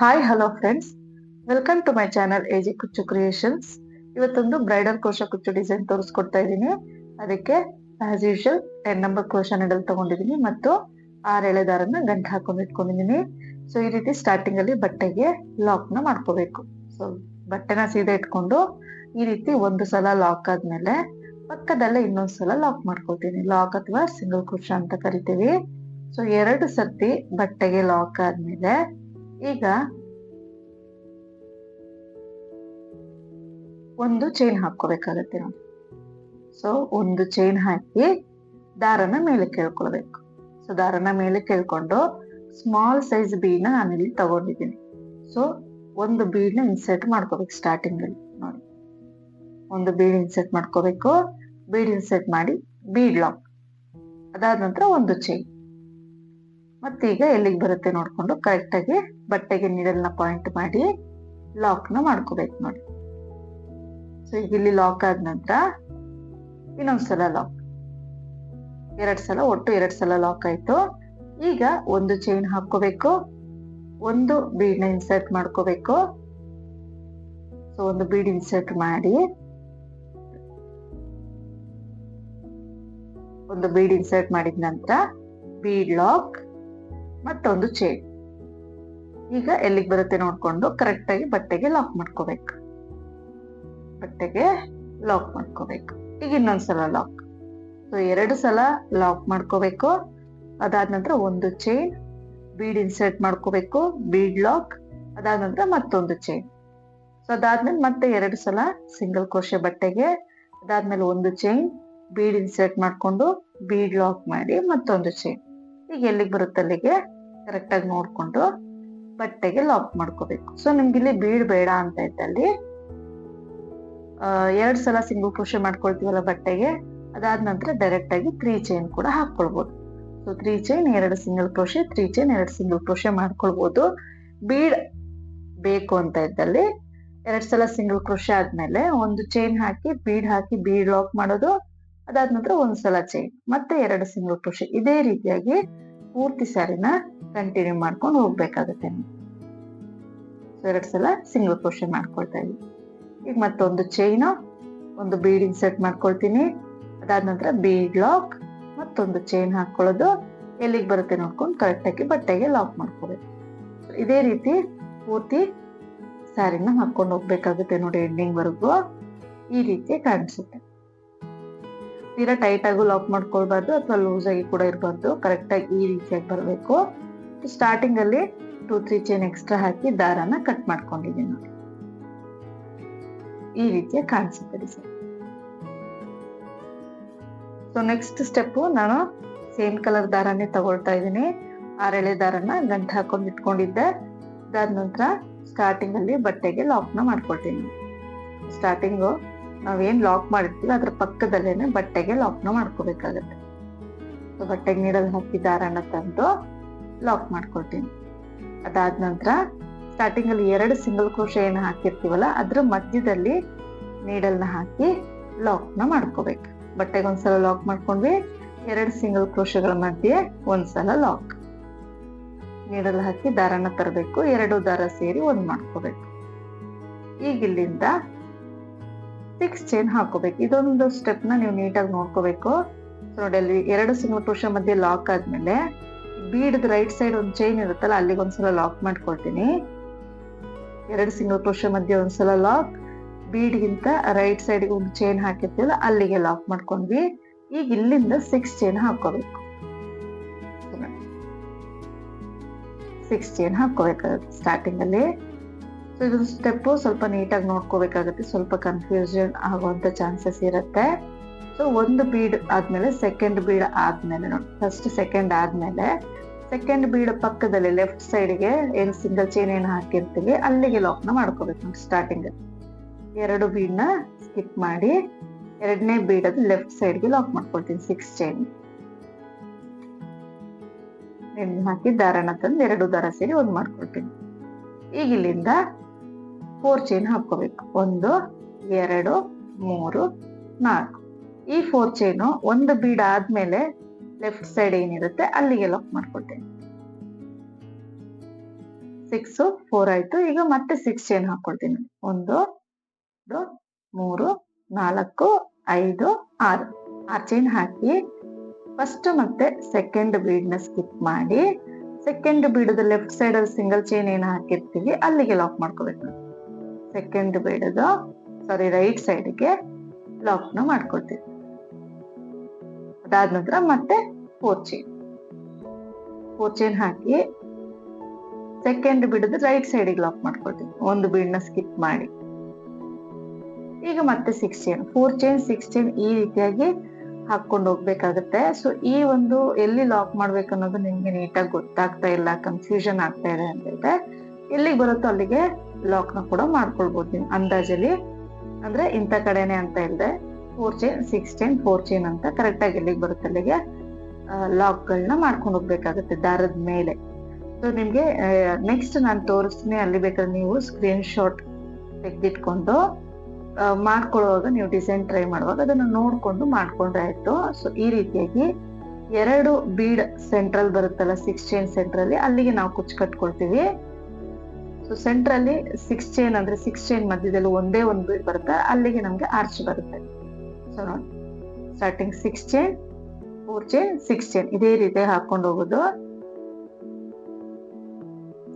Hi hello friends, welcome to my channel AG ಕುಚ್ಚು creations. ಇವತ್ತೊಂದು bridal crochet ಕುಚ್ಚು design ತೋರಿಸ್ಕೊಡ್ತಾ ಇದ್ದೀನಿ. ಅದಕ್ಕೆ as usual 10 number crochet needle ತಗೊಂಡಿದ್ದೀನಿ ಮತ್ತು 6 ಎಳೆ ದಾರನ ಗಂಟು ಹಾಕೊಂಡು ಇಟ್ಕೊಂಡಿದ್ದೀನಿ. ಸೊ ಈ ರೀತಿ ಸ್ಟಾರ್ಟಿಂಗ್ ಅಲ್ಲಿ ಬಟ್ಟೆಗೆ ಲಾಕ್ ನ ಮಾಡ್ಕೋಬೇಕು. ಸೊ ಬಟ್ಟೆನ ಸೀದಾ ಇಟ್ಕೊಂಡು ಈ ರೀತಿ ಒಂದು ಸಲ ಲಾಕ್ ಆದ್ಮೇಲೆ ಪಕ್ಕದಲ್ಲೇ ಇನ್ನೊಂದ್ಸಲ ಲಾಕ್ ಮಾಡ್ಕೊಳ್ತೀನಿ. ಲಾಕ್ ಅಥವಾ ಸಿಂಗಲ್ ಕ್ರೋಶಾ ಅಂತ ಕರಿತೀವಿ. ಸೊ 2 ಸರ್ತಿ ಬಟ್ಟೆಗೆ ಲಾಕ್ ಆದ್ಮೇಲೆ ಈಗ ಒಂದು ಚೈನ್ ಹಾಕೋಬೇಕಾಗತ್ತೆ ನೋಡಿ. ಸೊ ಒಂದು ಚೈನ್ ಹಾಕಿ ದಾರನ ಮೇಲೆ ಕೇಳ್ಕೊಳ್ಬೇಕು. ಸೊ ದಾರನ ಮೇಲೆ ಕೇಳ್ಕೊಂಡು ಸ್ಮಾಲ್ ಸೈಜ್ ಬೀಡ್ ನ ನಾನಿಲ್ಲಿ ತಗೊಂಡಿದ್ದೀನಿ. ಸೊ ಒಂದು ಬೀಡ್ ನ ಇನ್ಸರ್ಟ್ ಮಾಡ್ಕೋಬೇಕು. ಸ್ಟಾರ್ಟಿಂಗ್ ಅಲ್ಲಿ ನೋಡಿ, ಒಂದು ಬೀಡ್ ಇನ್ಸರ್ಟ್ ಮಾಡ್ಕೋಬೇಕು. ಬೀಡ್ ಇನ್ಸರ್ಟ್ ಮಾಡಿ ಬೀಡ್ ಲಾಕ್, ಅದಾದ ನಂತರ ಒಂದು ಚೈನ್. ಮತ್ತೀಗ ಎಲ್ಲಿಗೆ ಬರುತ್ತೆ ನೋಡ್ಕೊಂಡು ಕರೆಕ್ಟ್ ಆಗಿ ಬಟ್ಟೆಗೆ ನೀಡಲ್ನ ಪಾಯಿಂಟ್ ಮಾಡಿ ಲಾಕ್ ನ ಮಾಡ್ಕೋಬೇಕು ನೋಡಿ. ಸೊ ಈಗ ಇಲ್ಲಿ ಲಾಕ್ ಆದ ನಂತರ ಇನ್ನೊಂದ್ಸಲ ಲಾಕ್, 2 ಸಲ, ಒಟ್ಟು 2 ಸಲ ಲಾಕ್ ಆಯ್ತು. ಈಗ ಒಂದು ಚೈನ್ ಹಾಕೋಬೇಕು, ಒಂದು ಬೀಡ್ ನ ಇನ್ಸರ್ಟ್ ಮಾಡ್ಕೋಬೇಕು. ಸೊ ಒಂದು ಬೀಡ್ ಇನ್ಸರ್ಟ್ ಮಾಡಿ ಒಂದು ಬೀಡ್ ಇನ್ಸರ್ಟ್ ಮಾಡಿದ ನಂತರ ಬೀಡ್ ಲಾಕ್ ಮತ್ತೊಂದು ಚೈನ್. ಈಗ ಎಲ್ಲಿಗೆ ಬರುತ್ತೆ ನೋಡ್ಕೊಂಡು ಕರೆಕ್ಟ್ ಆಗಿ ಬಟ್ಟೆಗೆ ಲಾಕ್ ಮಾಡ್ಕೋಬೇಕು. ಬಟ್ಟೆಗೆ ಲಾಕ್ ಮಾಡ್ಕೋಬೇಕು. ಈಗ ಇನ್ನೊಂದ್ಸಲ ಲಾಕ್. ಸೊ 2 ಸಲ ಲಾಕ್ ಮಾಡ್ಕೋಬೇಕು. ಅದಾದ ನಂತರ ಒಂದು ಚೈನ್, ಬೀಡ್ ಇನ್ಸರ್ಟ್ ಮಾಡ್ಕೋಬೇಕು, ಬೀಡ್ ಲಾಕ್, ಅದಾದ ನಂತರ ಮತ್ತೊಂದು ಚೈನ್. ಸೊ ಅದಾದ್ಮೇಲೆ ಮತ್ತೆ 2 ಸಲ ಸಿಂಗಲ್ ಕ್ರೋಶೆ ಬಟ್ಟೆಗೆ, ಅದಾದ್ಮೇಲೆ ಒಂದು ಚೈನ್, ಬೀಡ್ ಇನ್ಸರ್ಟ್ ಮಾಡ್ಕೊಂಡು ಬೀಡ್ ಲಾಕ್ ಮಾಡಿ ಮತ್ತೊಂದು ಚೈನ್. ಈಗ ಎಲ್ಲಿಗೆ ಬರುತ್ತೆ ಅಲ್ಲಿಗೆ ಕರೆಕ್ಟ್ ಆಗಿ ನೋಡ್ಕೊಂಡು ಬಟ್ಟೆಗೆ ಲಾಕ್ ಮಾಡ್ಕೋಬೇಕು. ಸೊ ನಿಮ್ಗೆ ಇಲ್ಲಿ ಬೀಡ್ ಬೇಡ ಅಂತ ಇದ್ದಲ್ಲಿ 2 ಸಲ ಸಿಂಗಲ್ ಕ್ರೋಶೆ ಮಾಡ್ಕೊಳ್ತೀವಲ್ಲ ಬಟ್ಟೆಗೆ, ಅದಾದ ನಂತರ ಡೈರೆಕ್ಟ್ ಆಗಿ 3 ಚೈನ್ ಕೂಡ ಹಾಕೊಳ್ಬಹುದು. So 3 chain, 2 single crochet, 3 chain, 2 single crochet ಮಾಡ್ಕೊಳ್ಬಹುದು. ಬೀಡ್ ಬೇಕು ಅಂತ ಇದ್ದಲ್ಲಿ 2 ಸಲ ಸಿಂಗಲ್ ಕ್ರೋಶೆ ಆದ್ಮೇಲೆ ಒಂದು ಚೈನ್ ಹಾಕಿ ಬೀಡ್ ಹಾಕಿ ಬೀಡ್ ಲಾಕ್ ಮಾಡೋದು, ಅದಾದ ನಂತರ ಒಂದ್ಸಲ ಚೈನ್, ಮತ್ತೆ 2 ಸಿಂಗಲ್ ಕ್ರೋಶೆ. ಇದೇ ರೀತಿಯಾಗಿ ಪೂರ್ತಿ ಸ್ಯಾರಿನ ಕಂಟಿನ್ಯೂ ಮಾಡ್ಕೊಂಡು ಹೋಗ್ಬೇಕಾಗತ್ತೆ. 2 ಸಲ ಸಿಂಗಲ್ ಕ್ರೋಶೆ ಮಾಡ್ಕೊಳ್ತಾ ಇದೀವಿ. ಈಗ ಮತ್ತೊಂದು ಚೈನ್, ಒಂದು ಬೀಡ್ ಇನ್ಸರ್ಟ್ ಮಾಡ್ಕೊಳ್ತೀನಿ, ಅದಾದ ನಂತರ ಬೀಡ್ ಲಾಕ್ ಮತ್ತೊಂದು ಚೈನ್ ಹಾಕೊಳ್ಳೋದು, ಎಲ್ಲಿಗೆ ಬರುತ್ತೆ ನೋಡ್ಕೊಂಡು ಕರೆಕ್ಟ್ ಆಗಿ ಬಟ್ಟೆಗೆ ಲಾಕ್ ಮಾಡ್ಕೋಬೇಕು. ಇದೇ ರೀತಿ ಪೂರ್ತಿ ಸ್ಯಾರಿನ ಹಾಕೊಂಡು ಹೋಗ್ಬೇಕಾಗುತ್ತೆ ನೋಡಿ. ಎಂಡಿಂಗ್ ವರೆಗೂ ಈ ರೀತಿ ಕಾಣಿಸುತ್ತೆ. ತೀರಾ ಟೈಟ್ ಆಗು ಲಾಕ್ ಮಾಡ್ಕೊಳ್ಬಾರ್ದು ಅಥವಾ ಲೂಸ್ ಆಗಿ ಕೂಡ ಇರಬಾರ್ದು. ಕರೆಕ್ಟ್ ಆಗಿ ಈ ರೀತಿಯಾಗಿ ಬರಬೇಕು. ಸ್ಟಾರ್ಟಿಂಗ್ ಅಲ್ಲಿ 2-3 ಚೈನ್ ಎಕ್ಸ್ಟ್ರಾ ಹಾಕಿ ದಾರನ ಕಟ್ ಮಾಡ್ಕೊಂಡಿದ್ದೀನಿ ನೋಡಿ. ಈ ರೀತಿಯಾಗಿ ಕಾಣಿಸುತ್ತೆ ಡಿಸೈನ್. ಸೊ ನೆಕ್ಸ್ಟ್ ಸ್ಟೆಪ್, ನಾನು ಸೇಮ್ ಕಲರ್ ದಾರನೇ ತಗೊಳ್ತಾ ಇದ್ದೀನಿ. 6 ಎಳೆ ದಾರನ ಗಂಟು ಹಾಕೊಂಡು ಇಟ್ಕೊಂಡಿದ್ದೆ. ಅದಾದ ನಂತರ ಸ್ಟಾರ್ಟಿಂಗ್ ಅಲ್ಲಿ ಬಟ್ಟೆಗೆ ಲಾಕ್ ನ ಮಾಡ್ಕೊಳ್ತೀನಿ. ಸ್ಟಾರ್ಟಿಂಗು ನಾವೇನ್ ಲಾಕ್ ಮಾಡಿರ್ತೀವಿ ಅದ್ರ ಪಕ್ಕದಲ್ಲೇನೆ ಬಟ್ಟೆಗೆ ಲಾಕ್ ನ ಮಾಡ್ಕೋಬೇಕಾಗತ್ತೆ. ಸೊ ಬಟ್ಟೆಗೆ ನೀಡಲ್ ಹಾಕಿ ದಾರನ ತಂದು ಲಾಕ್ ಮಾಡ್ಕೊಳ್ತೀನಿ. ಅದಾದ ನಂತರ ಸ್ಟಾರ್ಟಿಂಗ್ ಅಲ್ಲಿ 2 ಸಿಂಗಲ್ ಕ್ರೋಶೆ ಏನ್ ಹಾಕಿರ್ತೀವಲ್ಲ ಅದ್ರ ಮಧ್ಯದಲ್ಲಿ ನೀಡಲ್ನ ಹಾಕಿ ಲಾಕ್ ನ ಮಾಡ್ಕೋಬೇಕು. ಬಟ್ಟೆಗೆ ಒಂದ್ಸಲ ಲಾಕ್ ಮಾಡ್ಕೊಂಡ್ವಿ, 2 ಸಿಂಗಲ್ ಕ್ರೋಶೆಗಳ ಮಧ್ಯೆ ಒಂದ್ಸಲ ಲಾಕ್. ನೀಡಲ್ ಹಾಕಿ ದಾರನ ತರಬೇಕು, 2 ದಾರ ಸೇರಿ ಒಂದ್ ಮಾಡ್ಕೋಬೇಕು. ಈಗ ಇಲ್ಲಿಂದ 6 ಚೈನ್ ಹಾಕೋಬೇಕು. ಇದೊಂದು ಸ್ಟೆಪ್ ನ ನೀವು ನೀಟಾಗಿ ನೋಡ್ಕೋಬೇಕು. ನೋಡಿ, ಅಲ್ಲಿ 2 ಸಿಂಗಲ್ ಕ್ರೋಶೆ ಮಧ್ಯೆ ಲಾಕ್ ಆದ್ಮೇಲೆ ಬೀಡ್ ರೈಟ್ ಸೈಡ್ ಒಂದು ಚೈನ್ ಇರುತ್ತಲ್ಲ ಅಲ್ಲಿಗೆ ಒಂದ್ಸಲ ಲಾಕ್ ಮಾಡ್ಕೊಳ್ತೀನಿ. 2 ಸಿಂಗಲ್ ಕ್ರೋಶೆ ಮಧ್ಯೆ ಒಂದ್ಸಲ ಲಾಕ್, ಬೀಡ್ ಗಿಂತ ರೈಟ್ ಸೈಡ್ ಒಂದು ಚೈನ್ ಹಾಕಿರ್ತೀವಲ್ಲ ಅಲ್ಲಿಗೆ ಲಾಕ್ ಮಾಡ್ಕೊಂಡ್ವಿ. ಈಗ ಇಲ್ಲಿಂದ 6 ಚೈನ್ ಹಾಕೋಬೇಕು. 6 ಚೈನ್ ಹಾಕೋಬೇಕಾಗುತ್ತೆ ಸ್ಟಾರ್ಟಿಂಗ್ ಅಲ್ಲಿ. ಸೊ ಇದೊಂದು ಸ್ಟೆಪ್ ಸ್ವಲ್ಪ ನೀಟಾಗಿ ನೋಡ್ಕೋಬೇಕಾಗುತ್ತೆ. ಸ್ವಲ್ಪ ಕನ್ಫ್ಯೂಷನ್ ಆಗುವಂತ ಚಾನ್ಸಸ್ ಇರುತ್ತೆ. ಸೊ ಒಂದು ಬೀಡ್ ಆದ್ಮೇಲೆ ಸೆಕೆಂಡ್ ಬೀಡ್ ಆದ್ಮೇಲೆ ನೋಡಿ, ಫಸ್ಟ್ ಸೆಕೆಂಡ್ ಆದ್ಮೇಲೆ ಸೆಕೆಂಡ್ ಬೀಡ್ ಪಕ್ಕದಲ್ಲಿ ಲೆಫ್ಟ್ ಸೈಡ್ಗೆ ಏನ್ ಸಿಂಗಲ್ ಚೈನ್ ಏನ್ ಹಾಕಿರ್ತೀವಿ ಅಲ್ಲಿಗೆ ಲಾಕ್ ನ ಮಾಡ್ಕೋಬೇಕು ನೋಡಿ. ಸ್ಟಾರ್ಟಿಂಗ್ 2 ಬೀಡ್ ನ ಸ್ಕಿಪ್ ಮಾಡಿ 2ನೇ ಬೀಡ್ ಅದು ಲೆಫ್ಟ್ ಸೈಡ್ಗೆ ಲಾಕ್ ಮಾಡ್ಕೊಳ್ತೀನಿ. 6 ಚೈನ್ ಹಾಕಿ ದಾರನ ತಂದು 2 ದಾರ ಸೇರಿ ಒಂದ್ ಮಾಡ್ಕೊಳ್ತೀನಿ. ಈಗ ಇಲ್ಲಿಂದ 4 ಚೈನ್ ಹಾಕೋಬೇಕು. 1, 2, 3, 4. ಈ 4 ಚೈನು ಒಂದು ಬೀಡ್ ಆದ್ಮೇಲೆ ಲೆಫ್ಟ್ ಸೈಡ್ ಏನಿರುತ್ತೆ ಅಲ್ಲಿಗೆ ಲಾಕ್ ಮಾಡ್ಕೊಳ್ತೇನೆ. 6 4 ಆಯ್ತು. ಈಗ ಮತ್ತೆ 6 ಚೈನ್ ಹಾಕೊಳ್ತೀನಿ. 1 2 3 4 5 6 ಚೈನ್ ಹಾಕಿ ಫಸ್ಟ್ ಮತ್ತೆ ಸೆಕೆಂಡ್ ಬೀಡ್ ನ ಸ್ಕಿಪ್ ಮಾಡಿ ಸೆಕೆಂಡ್ ಬೀಡದ ಲೆಫ್ಟ್ ಸೈಡ್ ಅಲ್ಲಿ ಸಿಂಗಲ್ ಚೈನ್ ಏನ್ ಹಾಕಿರ್ತೀವಿ ಅಲ್ಲಿಗೆ ಲಾಕ್ ಮಾಡ್ಕೋಬೇಕು. ಸೆಕೆಂಡ್ ಬೀಡದ ರೈಟ್ ಸೈಡ್ಗೆ ಲಾಕ್ ನ ಮಾಡ್ಕೊಳ್ತೀವಿ. ಅದಾದ ನಂತರ ಮತ್ತೆ 4 ಚೈನ್ ಹಾಕಿ ಸೆಕೆಂಡ್ ಬೀಡದ ರೈಟ್ ಸೈಡ್ಗೆ ಲಾಕ್ ಮಾಡ್ಕೊಳ್ತೀವಿ. ಒಂದು ಬೀಡ್ ನ ಸ್ಕಿಪ್ ಮಾಡಿ ಈಗ ಮತ್ತೆ 6 ಚೈನ್ 4 ಚೈನ್ 6 ಚೈನ್ ಈ ರೀತಿಯಾಗಿ ಹಾಕೊಂಡು ಹೋಗ್ಬೇಕಾಗತ್ತೆ. ಸೊ ಈ ಒಂದು ಎಲ್ಲಿ ಲಾಕ್ ಮಾಡ್ಬೇಕು ಅನ್ನೋದು ನಿಮ್ಗೆ ನೀಟಾಗಿ ಗೊತ್ತಾಗ್ತಾ ಇಲ್ಲ, ಕನ್ಫ್ಯೂಷನ್ ಆಗ್ತಾ ಇದೆ ಅಂತ ಹೇಳಿದ್ರೆ ಎಲ್ಲಿಗೆ ಬರುತ್ತೋ ಅಲ್ಲಿಗೆ ಲಾಕ್ ನ ಕೂಡ ಮಾಡ್ಕೊಳ್ಬಹುದು ನೀವು ಅಂದಾಜಲ್ಲಿ. ಅಂದ್ರೆ ಇಂಥ ಕಡೆನೆ ಅಂತ ಹೇಳಿದೆ 4 ಚೈನ್ 6 ಚೈನ್ 4 ಚೈನ್ ಅಂತ ಕರೆಕ್ಟ್ ಆಗಿ ಎಲ್ಲಿಗೆ ಬರುತ್ತೆ ಅಲ್ಲಿಗೆ ಲಾಕ್ ಗಳನ್ನ ಮಾಡ್ಕೊಂಡು ಹೋಗ್ಬೇಕಾಗತ್ತೆ ದಾರದ ಮೇಲೆ. ಸೊ ನಿಮ್ಗೆ ನೆಕ್ಸ್ಟ್ ನಾನು ತೋರಿಸ್ತೀನಿ, ಅಲ್ಲಿ ಬೇಕಾದ್ರೆ ನೀವು ಸ್ಕ್ರೀನ್ ಶಾಟ್ ತೆಗೆದಿಟ್ಕೊಂಡು ಮಾಡ್ಕೊಳ್ಳುವಾಗ ನೀವು ಡಿಸೈನ್ ಟ್ರೈ ಮಾಡುವಾಗ ಅದನ್ನ ನೋಡ್ಕೊಂಡು ಮಾಡ್ಕೊಂಡ್ರೆ ಆಯ್ತು. ಸೊ ಈ ರೀತಿಯಾಗಿ 2 ಬೀಡ್ ಸೆಂಟ್ರಲ್ ಬರುತ್ತಲ್ಲ 6 ಚೈನ್ ಸೆಂಟ್ರಲ್ಲಿ ಅಲ್ಲಿಗೆ ನಾವು ಕುಚ್ಚು ಕಟ್ಕೊಳ್ತೀವಿ. ಸೊ ಸೆಂಟ್ರಲ್ಲಿ 6 ಚೈನ್ ಅಂದ್ರೆ 6 ಚೈನ್ ಮಧ್ಯದಲ್ಲಿ ಒಂದೇ ಒಂದು ಬೀಡ್ ಬರುತ್ತೆ, ಅಲ್ಲಿಗೆ ನಮ್ಗೆ ಆರ್ಚ್ ಬರುತ್ತೆ. ಸೊ ನೋಡಿ ಸ್ಟಾರ್ಟಿಂಗ್ 6 ಚೈನ್ 4 ಚೈನ್ 6 ಚೈನ್ ಇದೇ ರೀತಿ ಹಾಕೊಂಡು ಹೋಗೋದು.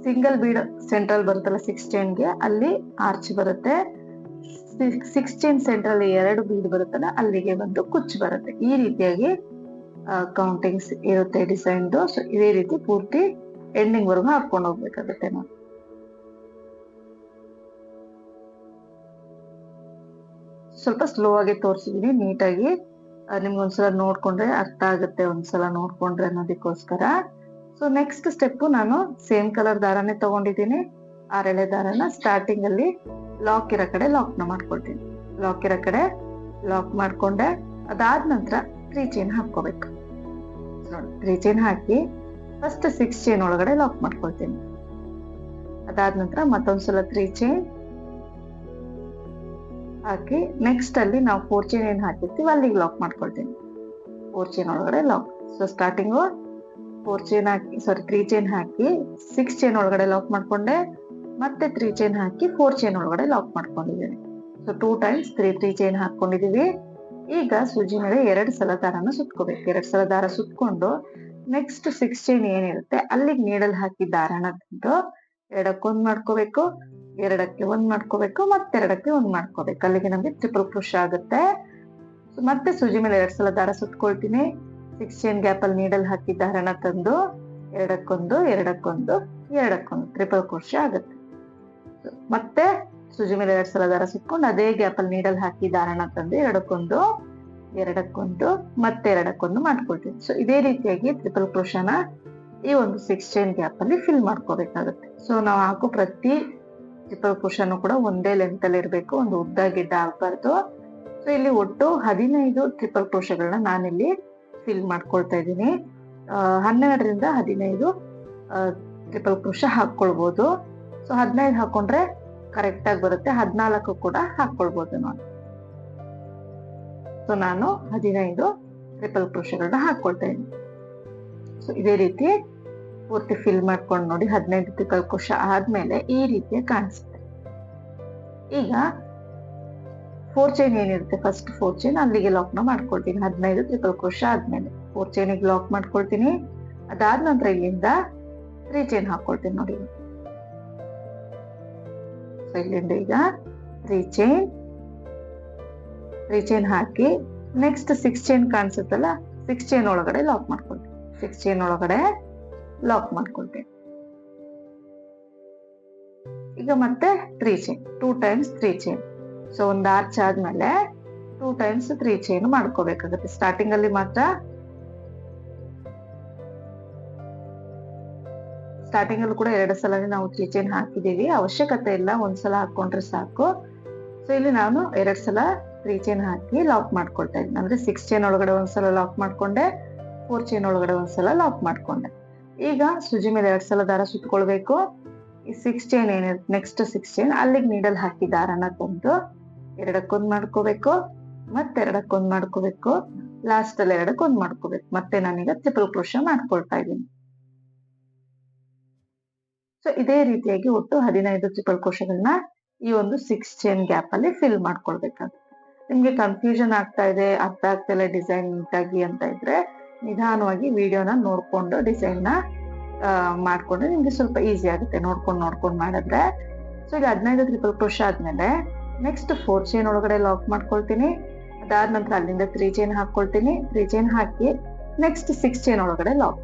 ಸಿಂಗಲ್ ಬೀಡ್ ಸೆಂಟ್ರಲ್ ಬರುತ್ತಲ್ಲ 6 ಚೈನ್ಗೆ ಅಲ್ಲಿ ಆರ್ಚ್ ಬರುತ್ತೆ. 6 ಚೈನ್ ಸೆಂಟ್ರಲ್ 2 ಬೀಡ್ ಬರುತ್ತಲ್ಲ ಅಲ್ಲಿಗೆ ಬಂದು ಕುಚ್ಚು ಬರುತ್ತೆ. ಈ ರೀತಿಯಾಗಿ ಕೌಂಟಿಂಗ್ಸ್ ಇರುತ್ತೆ ಡಿಸೈನ್ದು. ಸೊ ಇದೇ ರೀತಿ ಪೂರ್ತಿ ಎಂಡಿಂಗ್ ವರೆಗೂ ಹಾಕೊಂಡು ಹೋಗ್ಬೇಕಾಗುತ್ತೆ. ನಾವು ಸ್ವಲ್ಪ ಸ್ಲೋ ಆಗಿ ತೋರಿಸಿದೀನಿ, ನೀಟಾಗಿ ನಿಮ್ಗೆ ಒಂದ್ಸಲ ನೋಡ್ಕೊಂಡ್ರೆ ಅರ್ಥ ಆಗುತ್ತೆ, ಒಂದ್ಸಲ ನೋಡ್ಕೊಂಡ್ರೆ ಅನ್ನೋದಕ್ಕೋಸ್ಕರ. ಸೊ ನೆಕ್ಸ್ಟ್ ಸ್ಟೆಪ್ ನಾನು ಸೇಮ್ ಕಲರ್ ದಾರನೇ ತಗೊಂಡಿದ್ದೀನಿ. 6 ಎಳೆ ದಾರನ ಸ್ಟಾರ್ಟಿಂಗ್ ಅಲ್ಲಿ ಲಾಕ್ ಇರೋ ಕಡೆ ಲಾಕ್ ನ ಮಾಡ್ಕೊಳ್ತೀನಿ. ಲಾಕ್ ಇರೋ ಕಡೆ ಲಾಕ್ ಮಾಡ್ಕೊಂಡೆ ಅದಾದ ನಂತರ 3 ಚೈನ್ ಹಾಕೋಬೇಕು. ನೋಡಿ 3 ಚೈನ್ ಹಾಕಿ ಫಸ್ಟ್ 6 ಚೈನ್ ಒಳಗಡೆ ಲಾಕ್ ಮಾಡ್ಕೊಳ್ತೀನಿ. ಅದಾದ ನಂತರ ಮತ್ತೊಂದ್ಸಲ 3 ಚೈನ್ ಹಾಕಿ ನೆಕ್ಸ್ಟ್ ಅಲ್ಲಿ ನಾವು 4 ಚೈನ್ ಏನ್ ಹಾಕಿರ್ತೀವಿ ಅಲ್ಲಿಗೆ ಲಾಕ್ ಮಾಡ್ಕೊಳ್ತೀನಿ. 4 ಚೈನ್ ಒಳಗಡೆ ಲಾಕ್. ಸೊ ಸ್ಟಾರ್ಟಿಂಗು 4 ಚೈನ್ ಹಾಕಿ 3 ಚೈನ್ ಹಾಕಿ 6 ಚೈನ್ ಒಳಗಡೆ ಲಾಕ್ ಮಾಡ್ಕೊಂಡೆ, ಮತ್ತೆ 3 ಚೈನ್ ಹಾಕಿ 4 ಚೈನ್ ಒಳಗಡೆ ಲಾಕ್ ಮಾಡ್ಕೊಂಡಿದ್ದೀನಿ. ಸೊ 2 ಟೈಮ್ಸ್ 3 ಚೈನ್ ಹಾಕೊಂಡಿದೀವಿ. ಈಗ ಸೂಜಿ ಮೇಲೆ 2 ಸಲ ದಾರನ ಸುತ್ಕೋಬೇಕು. 2 ಸಲ ದಾರ ಸುತ್ಕೊಂಡು ನೆಕ್ಸ್ಟ್ 6 ಚೈನ್ ಏನಿರುತ್ತೆ ಅಲ್ಲಿಗೆ ನೀಡಲ್ ಹಾಕಿ ದಾರನ ತಂದು 2ಕ್ಕೆ 1 ಮಾಡ್ಕೋಬೇಕು, 2ಕ್ಕೆ 1 ಮಾಡ್ಕೋಬೇಕು, ಮತ್ತೆ 2ಕ್ಕೆ 1 ಮಾಡ್ಕೋಬೇಕು. ಅಲ್ಲಿಗೆ ನಮ್ಗೆ ಟ್ರಿಪಲ್ ಕ್ರೋಶ ಆಗುತ್ತೆ. ಮತ್ತೆ ಸೂಜಿ ಮೇಲೆ 2 ಸಲ ದಾರ ಸುತ್ಕೊಳ್ತೀನಿ. 6 ಚೈನ್ ಗ್ಯಾಪ್ ಅಲ್ಲಿ ನೀಡಲ್ ಹಾಕಿ ದಾರನ ತಂದು 2ಕ್ಕೆ 1 2ಕ್ಕೆ 1 2ಕ್ಕೆ 1 ಟ್ರಿಪಲ್ ಕ್ರೋಶ ಆಗುತ್ತೆ. ಮತ್ತೆ ಸೂಜಿ ಮೇಲೆ 2 ಸಲ ದಾರ ಸುತ್ಕೊಂಡು ಅದೇ ಗ್ಯಾಪ್ ಅಲ್ಲಿ ನೀಡಲ್ ಹಾಕಿ ದಾರನ ತಂದು 2ಕ್ಕೆ 1 2ಕ್ಕೆ 1 ಮತ್ತೆ 2ಕ್ಕೆ 1 ಮಾಡ್ಕೊಳ್ತೀವಿ. ಸೊ ಇದೇ ರೀತಿಯಾಗಿ ಟ್ರಿಪಲ್ ಕ್ರೋಶನ ಈ ಒಂದು 6 ಚೈನ್ ಗ್ಯಾಪ್ ಅಲ್ಲಿ ಫಿಲ್ ಮಾಡ್ಕೋಬೇಕಾಗುತ್ತೆ. ಸೊ ನಾವು ಹಾಕೋ ಪ್ರತಿ ಟ್ರಿಪಲ್ ಕ್ರೋಶನು ಕೂಡ ಒಂದೇ ಲೆಂತ್ ಅಲ್ಲಿ ಇರಬೇಕು, ಒಂದು ಉದ್ದ ಗಿಡ್ಡ ಆಗ್ಬಾರ್ದು. ಸೊ ಇಲ್ಲಿ ಒಟ್ಟು 15 ಟ್ರಿಪಲ್ ಕ್ರೋಶಗಳನ್ನ ನಾನಿಲ್ಲಿ ಫಿಲ್ ಮಾಡ್ಕೊಳ್ತಾ ಇದ್ದೀನಿ. 12ರಿಂದ 15 ಟ್ರಿಪಲ್ ಕ್ರೋಶ ಹಾಕೊಳ್ಬಹುದು. ಸೊ 15 ಹಾಕೊಂಡ್ರೆ ಕರೆಕ್ಟ್ ಆಗಿ ಬರುತ್ತೆ. 14 ಕೂಡ ಹಾಕೊಳ್ಬಹುದು ನೋಡಿ. ಸೊ ನಾನು 15 ಟ್ರಿಪಲ್ ಕ್ರೋಶಗಳನ್ನ ಹಾಕೊಳ್ತಾ ಇದ್ದೀನಿ. ಸೊ ಇದೇ ರೀತಿ ಪೂರ್ತಿ ಫಿಲ್ ಮಾಡ್ಕೊಂಡು ನೋಡಿ 15 ಟ್ರಿಪಲ್ ಕ್ರೋಶ ಆದ್ಮೇಲೆ ಈ ರೀತಿಯ ಕಾಣಿಸುತ್ತೆ. ಈಗ 4 ಚೈನ್ ಏನಿರುತ್ತೆ ಫಸ್ಟ್ 4 ಚೈನ್ ಅಲ್ಲಿಗೆ ಲಾಕ್ ನ ಮಾಡ್ಕೊಳ್ತೀನಿ. 15 ಟ್ರಿಪಲ್ ಕ್ರೋಶ ಆದ್ಮೇಲೆ 4 ಚೈನಿಗೆ ಲಾಕ್ ಮಾಡ್ಕೊಳ್ತೀನಿ. ಅದಾದ ನಂತರ ಇಲ್ಲಿಂದ 3 ಚೈನ್ ಹಾಕೊಳ್ತೀನಿ ನೋಡಿ. ಸೊ ಇಲ್ಲಿಂದ ಈಗ 3 ಚೈನ್ ಹಾಕಿ ನೆಕ್ಸ್ಟ್ 6 ಚೈನ್ ಕಾಣಿಸುತ್ತಲ್ಲ 6 ಚೈನ್ ಒಳಗಡೆ ಲಾಕ್ ಮಾಡ್ಕೊಳ್ತೀನಿ. 6 ಚೈನ್ ಒಳಗಡೆ ಲಾಕ್ ಮಾಡ್ಕೊಳ್ತೀನಿ. ಈಗ ಮತ್ತೆ 3 ಚೈನ್ 2 ಟೈಮ್ಸ್ 3 ಚೈನ್. ಸೊ ಒಂದು ಆರ್ಚ್ ಆದ್ಮೇಲೆ 2 ಟೈಮ್ಸ್ 3 ಚೈನ್ ಮಾಡ್ಕೋಬೇಕಾಗುತ್ತೆ. ಸ್ಟಾರ್ಟಿಂಗ್ ಅಲ್ಲಿ ಮಾತ್ರ ಸ್ಟಾರ್ಟಿಂಗ್ ಅಲ್ಲೂ ಕೂಡ 2 ಸಲ ನಾವು 3 ಚೈನ್ ಹಾಕಿದೀವಿ, ಅವಶ್ಯಕತೆ ಇಲ್ಲ, ಒಂದ್ಸಲ ಹಾಕೊಂಡ್ರೆ ಸಾಕು. ಸೊ ಇಲ್ಲಿ ನಾನು 2 ಸಲ 3 ಚೈನ್ ಹಾಕಿ ಲಾಕ್ ಮಾಡ್ಕೊಳ್ತಾ ಇದ್ದೀನಿ. ಅಂದ್ರೆ 6 ಚೈನ್ ಒಳಗಡೆ ಒಂದ್ಸಲ ಲಾಕ್ ಮಾಡ್ಕೊಂಡೆ, 4 ಚೈನ್ ಒಳಗಡೆ ಒಂದ್ಸಲ ಲಾಕ್ ಮಾಡ್ಕೊಂಡೆ. ಈಗ ಸೂಜಿ ಮೇಲೆ 2 ಸಲ ದಾರ ಸುತ್ಕೊಳ್ಬೇಕು. ಈ 6 ಚೈನ್ ಏನಿರುತ್ತೆ ನೆಕ್ಸ್ಟ್ 6 ಚೈನ್ ಅಲ್ಲಿಗೆ ನೀಡಲ್ ಹಾಕಿ ದಾರನ ತಂದು 2ಕ್ಕೆ 1 ಮಾಡ್ಕೋಬೇಕು, ಮತ್ತೆ 2ಕ್ಕೆ 1 ಮಾಡ್ಕೋಬೇಕು, ಲಾಸ್ಟ್ ಅಲ್ಲಿ 2ಕ್ಕೆ 1 ಮಾಡ್ಕೋಬೇಕು. ಮತ್ತೆ ನಾನೀಗ ಟ್ರಿಪಲ್ ಕ್ರೋಶ ಮಾಡ್ಕೊಳ್ತಾ ಇದ್ದೀನಿ. ಸೊ ಇದೇ ರೀತಿಯಾಗಿ ಒಟ್ಟು 15 ಟ್ರಿಪಲ್ ಕ್ರೋಶಗಳನ್ನ ಈ ಒಂದು 6 ಚೈನ್ ಗ್ಯಾಪ್ ಅಲ್ಲಿ ಫಿಲ್ ಮಾಡ್ಕೊಳ್ಬೇಕಾಗುತ್ತೆ. ನಿಮ್ಗೆ ಕನ್ಫ್ಯೂಷನ್ ಆಗ್ತಾ ಇದೆ, ಅರ್ಥ ಆಗ್ತಾ ಇಲ್ಲ ಡಿಸೈನ್ ನೀಟಾಗಿ ಅಂತ ಇದ್ರೆ ನಿಧಾನವಾಗಿ ವಿಡಿಯೋನ ನೋಡ್ಕೊಂಡು ಡಿಸೈನ್ ನ ಮಾಡ್ಕೊಂಡ್ರೆ ನಿಮ್ಗೆ ಸ್ವಲ್ಪ ಈಸಿ ಆಗುತ್ತೆ ನೋಡ್ಕೊಂಡು ಮಾಡಿದ್ರೆ. ಸೊ ಈಗ 15 ಟ್ರಿಪಲ್ ಕ್ರೋಶ ಆದ್ಮೇಲೆ ನೆಕ್ಸ್ಟ್ 4 ಚೈನ್ ಒಳಗಡೆ ಲಾಕ್ ಮಾಡ್ಕೊಳ್ತೀನಿ. ಅದಾದ ನಂತರ ಅಲ್ಲಿಂದ 3 ಚೈನ್ ಹಾಕೊಳ್ತೀನಿ. 3 ಚೈನ್ ಹಾಕಿ ನೆಕ್ಸ್ಟ್ 6 ಚೈನ್ ಒಳಗಡೆ ಲಾಕ್.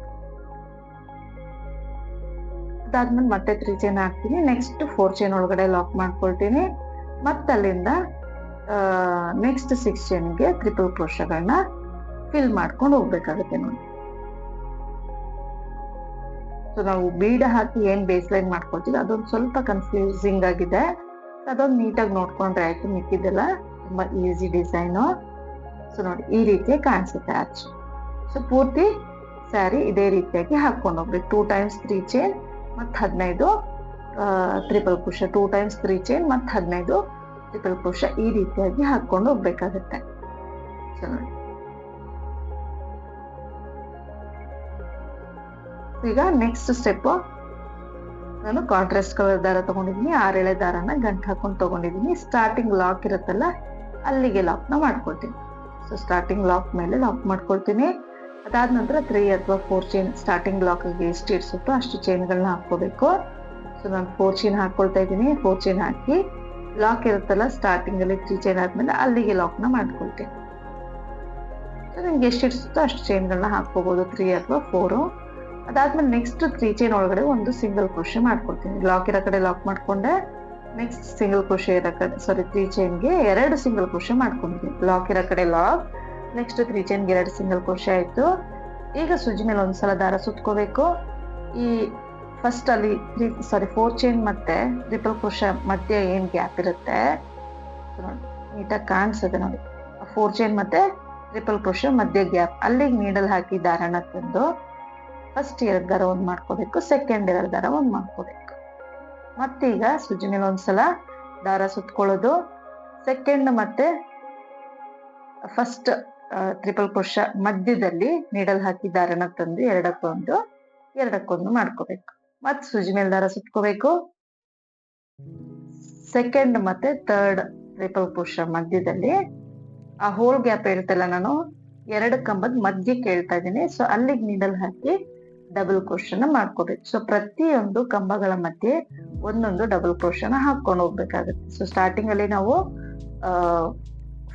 ಅದಾದ್ಮೇಲೆ ಮತ್ತೆ 3 ಚೈನ್ ಹಾಕ್ತೀನಿ. ನೆಕ್ಸ್ಟ್ 4 ಚೈನ್ ಒಳಗಡೆ ಲಾಕ್ ಮಾಡ್ಕೊಳ್ತೀನಿ. ಮತ್ತೆ ಅಲ್ಲಿಂದ ನೆಕ್ಸ್ಟ್ 6 ಚೈನ್ಗೆ ಟ್ರಿಪಲ್ ಕ್ರೋಶಗಳನ್ನ ಫಿಲ್ ಮಾಡ್ಕೊಂಡು ಹೋಗ್ಬೇಕಾಗುತ್ತೆ ನೋಡಿ. ಸೊ ನಾವು ಬೀಡ ಹಾಕಿ ಏನ್ ಬೇಸ್ ಲೈನ್ ಮಾಡ್ಕೊಳ್ತೀವಿ ಅದೊಂದು ಸ್ವಲ್ಪ ಕನ್ಫ್ಯೂಸಿಂಗ್ ಆಗಿದೆ. ಅದೊಂದು ನೀಟಾಗಿ ನೋಡ್ಕೊಂಡ್ರೆ ಆಯ್ತು, ಮಿಕ್ಕಿದೆಲ್ಲ ತುಂಬಾ ಈಸಿ ಡಿಸೈನು. ಸೊ ನೋಡಿ ಈ ರೀತಿ ಕಾಣಿಸುತ್ತೆ ಆಚೆ. ಸೊ ಪೂರ್ತಿ ಸ್ಯಾರಿ ಇದೇ ರೀತಿಯಾಗಿ ಹಾಕೊಂಡು ಹೋಗ್ಬೇಕು. 2 times 3 ಚೈನ್ ಮತ್ತು 15 ಟ್ರಿಪಲ್ ಕ್ರೋಶ, 2 times 3 ಚೈನ್ ಮತ್ತು 15 ಟ್ರಿಪಲ್ ಕ್ರೋಶ ಈ ರೀತಿಯಾಗಿ ಹಾಕೊಂಡು ಹೋಗ್ಬೇಕಾಗತ್ತೆ. ಸೊ ನೋಡಿ ಈಗ ನೆಕ್ಸ್ಟ್ ಸ್ಟೆಪ್, ನಾನು ಕಾಂಟ್ರಾಸ್ಟ್ ಕಲರ್ ದಾರ ತಗೊಂಡಿದ್ದೀನಿ. 6 ಎಳೆ ದಾರನ ಗಂಟು ಹಾಕೊಂಡು ತಗೊಂಡಿದ್ದೀನಿ. ಸ್ಟಾರ್ಟಿಂಗ್ ಲಾಕ್ ಇರುತ್ತಲ್ಲ ಅಲ್ಲಿಗೆ ಲಾಕ್ ನ ಮಾಡ್ಕೊಳ್ತೀನಿ. ಸೊ ಸ್ಟಾರ್ಟಿಂಗ್ ಲಾಕ್ ಮೇಲೆ ಲಾಕ್ ಮಾಡ್ಕೊಳ್ತೀನಿ. ಅದಾದ ನಂತರ 3 ಅಥವಾ 4 ಚೈನ್ ಸ್ಟಾರ್ಟಿಂಗ್ ಲಾಕ್ ಎಷ್ಟು ಇಡ್ಸುತ್ತೋ ಅಷ್ಟು ಚೈನ್ಗಳನ್ನ ಹಾಕೋಬೇಕು. ಸೊ ನಾನು 4 ಚೈನ್ ಹಾಕೊಳ್ತಾ ಇದ್ದೀನಿ. 4 ಚೈನ್ ಹಾಕಿ ಲಾಕ್ ಇರುತ್ತಲ್ಲ ಸ್ಟಾರ್ಟಿಂಗ್ ಅಲ್ಲಿ 3 ಚೈನ್ ಆದ್ಮೇಲೆ ಅಲ್ಲಿಗೆ ಲಾಕ್ ನ ಮಾಡ್ಕೊಳ್ತೀನಿ. ಸೊ ನಿಮ್ಗೆ ಎಷ್ಟು ಇಡ್ಸುತ್ತೋ ಅಷ್ಟು ಚೈನ್ಗಳನ್ನ ಹಾಕೋಬಹುದು, 3 ಅಥವಾ 4. ಅದಾದ್ಮೇಲೆ ನೆಕ್ಸ್ಟ್ 3 ಚೈನ್ ಒಳಗಡೆ ಒಂದು ಸಿಂಗಲ್ ಕ್ರೋಶೆ ಮಾಡ್ಕೊಳ್ತೀನಿ. ಲಾಕ್ ಇರೋ ಕಡೆ ಲಾಕ್ ಮಾಡ್ಕೊಂಡೆ. ನೆಕ್ಸ್ಟ್ ಸಿಂಗಲ್ ಕ್ರೋಶೆ ಇರೋ ಕಡೆ 3 ಚೈನ್ಗೆ 2 ಸಿಂಗಲ್ ಕ್ರೋಶೆ ಮಾಡ್ಕೊಂಡಿದ್ದೀನಿ. ಲಾಕ್ ಇರೋ ಕಡೆ ಲಾಕ್, ನೆಕ್ಸ್ಟ್ 3 ಚೈನ್ಗೆ 2 ಸಿಂಗಲ್ ಕ್ರೋಶೆ ಆಯ್ತು. ಈಗ ಸುಜ್ಜಿ ಮೇಲೆ ಒಂದ್ಸಲ ದಾರ ಸುತ್ಕೋಬೇಕು. ಈ ಫಸ್ಟ್ ಅಲ್ಲಿ 4 ಚೈನ್ ಮತ್ತೆ ಟ್ರಿಪಲ್ ಕ್ರೋಶೆ ಮಧ್ಯೆ ಏನ್ ಗ್ಯಾಪ್ ಇರುತ್ತೆ ನೀಟಾಗಿ ಕಾಣಿಸುತ್ತೆ ನೋಡಿ. 4 ಚೈನ್ ಮತ್ತೆ ಟ್ರಿಪಲ್ ಕ್ರೋಶೆ ಮಧ್ಯೆ ಗ್ಯಾಪ್ ಅಲ್ಲಿಗೆ ನೀಡಲ್ ಹಾಕಿ ದಾರನ ತಂದು ಫಸ್ಟ್ 2 ದಾರ ಒಂದ್ ಮಾಡ್ಕೋಬೇಕು, ಸೆಕೆಂಡ್ 2 ದಾರ ಒಂದ್ ಮಾಡ್ಕೋಬೇಕು. ಮತ್ತೀಗ ಸುಜ್ಜಿ ಮೇಲೆ ಒಂದ್ಸಲ ದಾರ ಸುತ್ಕೊಳ್ಳೋದು. ಸೆಕೆಂಡ್ ಮತ್ತೆ ಫಸ್ಟ್ ಟ್ರಿಪಲ್ ಕ್ರೋಶ ಮಧ್ಯದಲ್ಲಿ ನೀಡಲ್ ಹಾಕಿ ದಾರನ ತಂದು ಎರಡಕ್ಕೊಂದು ಮಾಡ್ಕೋಬೇಕು. ಮತ್ ಸುಜ್ಜಿ ಮೇಲೆ ದಾರ ಸುತ್ಕೋಬೇಕು. ಸೆಕೆಂಡ್ ಮತ್ತೆ ಥರ್ಡ್ ಟ್ರಿಪಲ್ ಕ್ರೋಶ ಮಧ್ಯದಲ್ಲಿ ಆ ಹೋಲ್ ಗ್ಯಾಪ್ ಇರುತ್ತಲ್ಲ, ನಾನು 2 ಕಂಬದ ಮಧ್ಯೆ ಕೇಳ್ತಾ ಇದ್ದೀನಿ. ಸೊ ಅಲ್ಲಿಗೆ ನೀಡಲ್ ಹಾಕಿ ಡಬಲ್ ಕ್ರೋಶನ ಮಾಡ್ಕೋಬೇಕು. ಸೊ ಪ್ರತಿಯೊಂದು ಕಂಬಗಳ ಮಧ್ಯೆ ಒಂದೊಂದು ಡಬಲ್ ಕ್ರೋಶನ ಹಾಕೊಂಡು ಹೋಗ್ಬೇಕಾಗುತ್ತೆ. ಸೊ ಸ್ಟಾರ್ಟಿಂಗ್ ಅಲ್ಲಿ ನಾವು